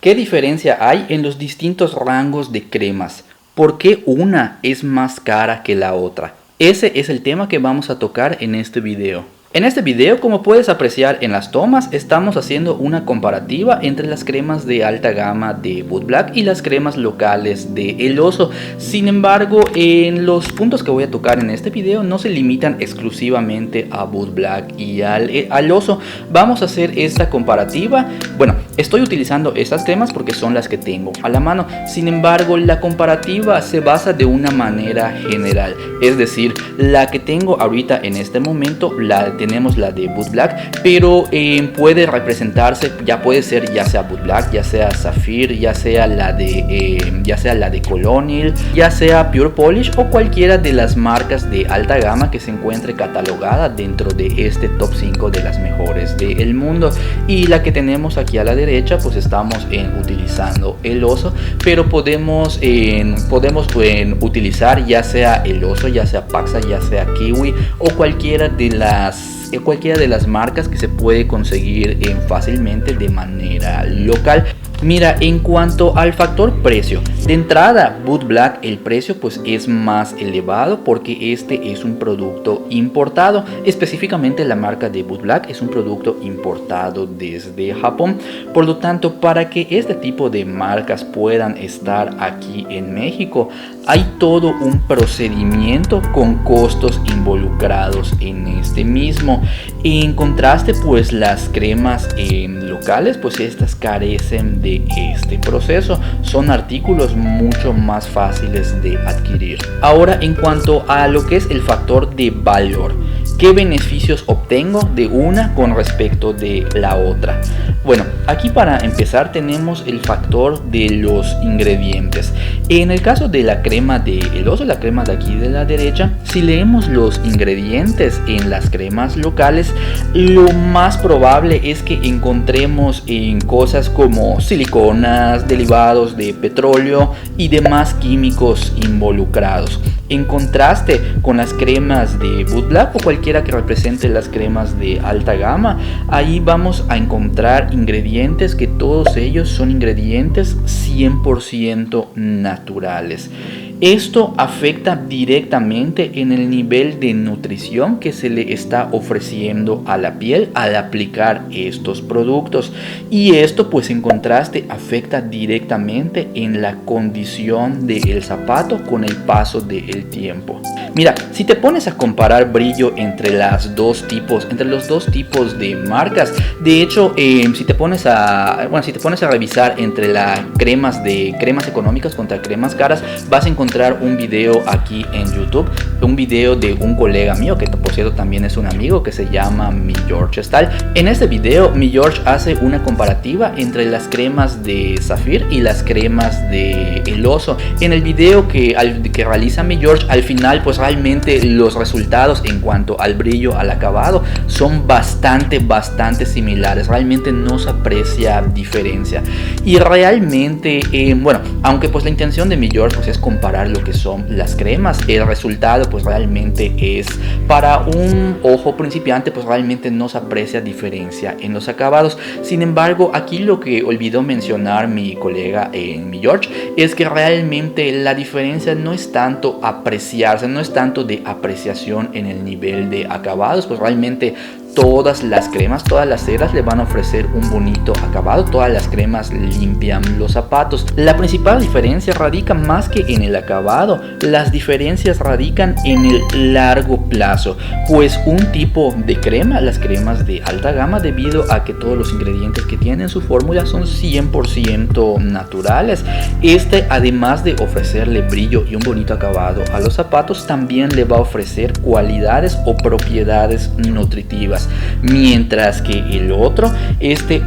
¿Qué diferencia hay en los distintos rangos de cremas? ¿Por qué una es más cara que la otra? Ese es el tema que vamos a tocar en este video. En este video, como puedes apreciar en las tomas, estamos haciendo una comparativa entre las cremas de alta gama de Bud Black y las cremas locales de El Oso. Sin embargo, en los puntos que voy a tocar en este video no se limitan exclusivamente a Bud Black y al Oso. Vamos a hacer esta comparativa. Bueno, estoy utilizando estas cremas porque son las que tengo a la mano. Sin embargo, la comparativa se basa de una manera general. Es decir, la que tengo ahorita en este momento, tenemos la de Bud Black, pero puede representarse, puede ser ya sea Bud Black, ya sea Saphir, ya sea la de Colonial, ya sea Pure Polish o cualquiera de las marcas de alta gama que se encuentre catalogada dentro de este top 5 de las mejores del mundo. Y la que tenemos aquí a la derecha, pues estamos utilizando El Oso, pero podemos utilizar ya sea El Oso, ya sea Paxa, ya sea Kiwi o cualquiera de las marcas que se puede conseguir fácilmente de manera local. Mira, en cuanto al factor precio, de entrada Bud Black, el precio pues es más elevado porque este es un producto importado. Específicamente la marca de Bud Black es un producto importado desde Japón. Por lo tanto, para que este tipo de marcas puedan estar aquí en México, hay todo un procedimiento con costos involucrados en este mismo. En contraste, pues las cremas locales, pues estas carecen de este proceso. Son artículos mucho más fáciles de adquirir. Ahora, en cuanto a lo que es el factor de valor, ¿qué beneficios obtengo de una con respecto de la otra? Bueno, aquí para empezar tenemos el factor de los ingredientes. En el caso de la crema de El Oso, la crema de aquí de la derecha, si leemos los ingredientes en las cremas locales, lo más probable es que encontremos en cosas como siliconas, derivados de petróleo y demás químicos involucrados. En contraste con las cremas de Bud Black o cualquiera que represente las cremas de alta gama, ahí vamos a encontrar ingredientes que todos ellos son ingredientes 100% naturales. Esto afecta directamente en el nivel de nutrición que se le está ofreciendo a la piel al aplicar estos productos, y esto pues en contraste afecta directamente en la condición del zapato con el paso del tiempo. Mira, si te pones a comparar brillo entre los dos tipos de marcas, de hecho, si te pones a revisar entre las cremas económicas contra cremas caras, vas a encontrar un video aquí en YouTube, un video de un colega mío que por cierto también es un amigo, que se llama Mi George Style. En este video Mi George hace una comparativa entre las cremas de Saphir y las cremas de El Oso. En el video que realiza Mi George, al final pues realmente los resultados en cuanto al brillo, al acabado, son bastante similares. Realmente no se aprecia diferencia. Y realmente, bueno, aunque pues la intención de Mi George pues es comparar lo que son las cremas, el resultado pues realmente es, para un ojo principiante, pues realmente no se aprecia diferencia en los acabados. Sin embargo, aquí lo que olvidó mencionar mi colega Mi George es que realmente la diferencia no es tanto apreciarse, no es tanto de apreciación en el nivel de acabados, pues realmente todas las cremas, todas las ceras le van a ofrecer un bonito acabado. Todas las cremas limpian los zapatos. La principal diferencia radica más que en el acabado. Las diferencias radican en el largo plazo. Pues un tipo de crema, las cremas de alta gama, debido a que todos los ingredientes que tienen su fórmula son 100% naturales, además de ofrecerle brillo y un bonito acabado a los zapatos, también le va a ofrecer cualidades o propiedades nutritivas. Mientras que el otro,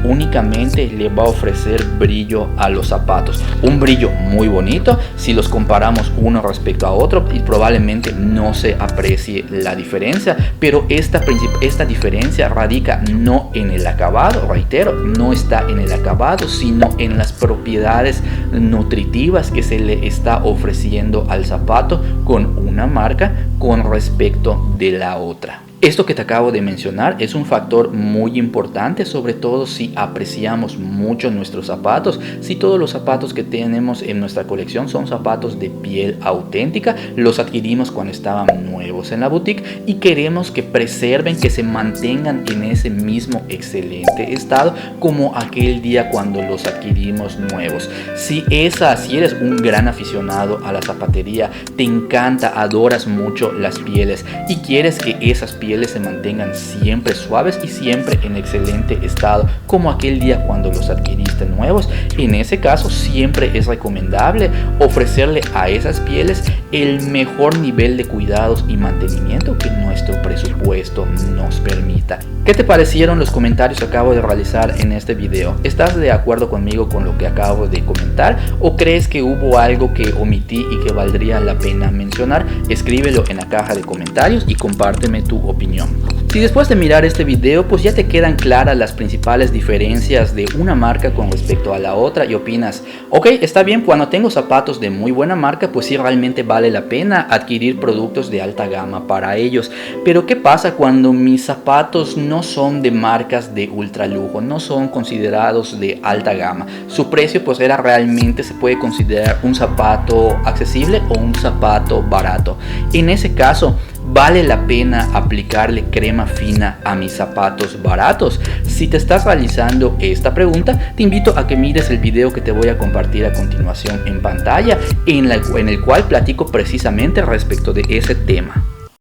únicamente le va a ofrecer brillo a los zapatos. Un brillo muy bonito si los comparamos uno respecto a otro, y probablemente no se aprecie la diferencia, pero esta diferencia radica no en el acabado, reitero, no está en el acabado, sino en las propiedades nutritivas que se le está ofreciendo al zapato con una marca con respecto de la otra. Esto que te acabo de mencionar es un factor muy importante, sobre todo si apreciamos mucho nuestros zapatos. Si todos los zapatos que tenemos en nuestra colección son zapatos de piel auténtica, los adquirimos cuando estaban nuevos en la boutique y queremos que preserven, que se mantengan en ese mismo excelente estado como aquel día cuando los adquirimos nuevos. Si eres un gran aficionado a la zapatería, te encanta, adoras mucho las pieles y quieres que esas pieles se mantengan siempre suaves y siempre en excelente estado como aquel día cuando los adquiriste nuevos, en ese caso siempre es recomendable ofrecerle a esas pieles el mejor nivel de cuidados y mantenimiento que nuestro presupuesto nos permita. ¿Qué te parecieron los comentarios que acabo de realizar en este video? ¿Estás de acuerdo conmigo con lo que acabo de comentar o crees que hubo algo que omití y que valdría la pena mencionar? Escríbelo en la caja de comentarios y compárteme tu opinión. Si después de mirar este video pues ya te quedan claras las principales diferencias de una marca con respecto a la otra y opinas, ok, está bien, cuando tengo zapatos de muy buena marca pues sí realmente vale la pena adquirir productos de alta gama para ellos, pero ¿qué pasa cuando mis zapatos no son de marcas de ultra lujo, no son considerados de alta gama? Su precio pues realmente se puede considerar un zapato accesible o un zapato barato. En ese caso, ¿vale la pena aplicarle crema fina a mis zapatos baratos? Si te estás realizando esta pregunta, te invito a que mires el video que te voy a compartir a continuación en pantalla, en el cual platico precisamente respecto de ese tema.